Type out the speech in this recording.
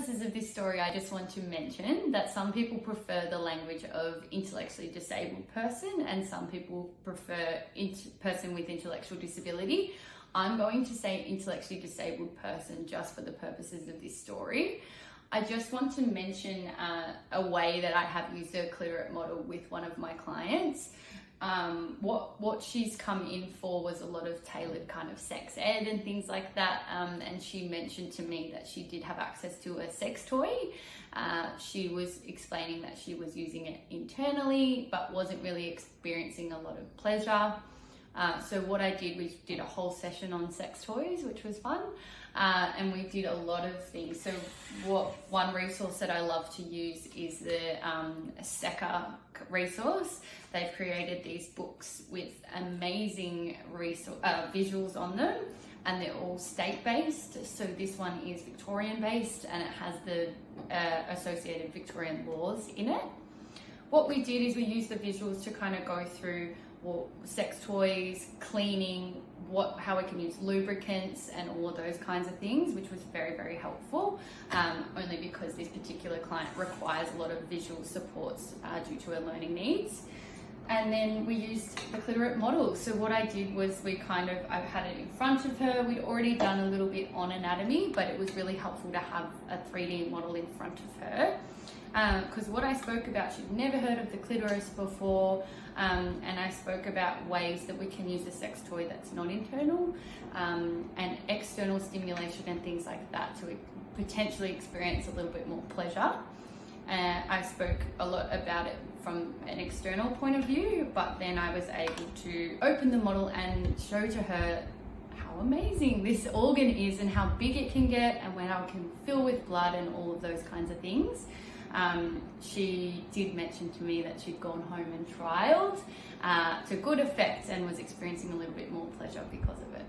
purposes of this story, I just want to mention that some people prefer the language of intellectually disabled person and some people prefer person with intellectual disability. I'm going to say intellectually disabled person just for the purposes of this story. I just want to mention a way that I have used a Cliterate model with one of my clients. What she's come in for was a lot of tailored kind of sex ed and things like that, and she mentioned to me that she did have access to a sex toy. She was explaining that she was using it internally but wasn't really experiencing a lot of pleasure. So what I did, we did a whole session on sex toys, which was fun, and we did a lot of things. So one resource that I love to use is the s3x resource. They've created these books with amazing visuals on them, and they're all state-based. So this one is Victorian-based, and it has the associated Victorian laws in it. What we did is we used the visuals to kind of go through sex toys, cleaning, how we can use lubricants and all of those kinds of things, which was very, very helpful, only because this particular client requires a lot of visual supports due to her learning needs. And then we used the Cliterate model. So what I did was I had it in front of her. We'd already done a little bit on anatomy, but it was really helpful to have a 3D model in front of her. Because what I spoke about, she'd never heard of the clitoris before, and I spoke about ways that we can use a sex toy that's not internal, and external stimulation and things like that to potentially experience a little bit more pleasure. I spoke a lot about it from an external point of view, but then I was able to open the model and show to her how amazing this organ is and how big it can get and how it can fill with blood and all of those kinds of things. She did mention to me that she'd gone home and trialed to good effect and was experiencing a little bit more pleasure because of it.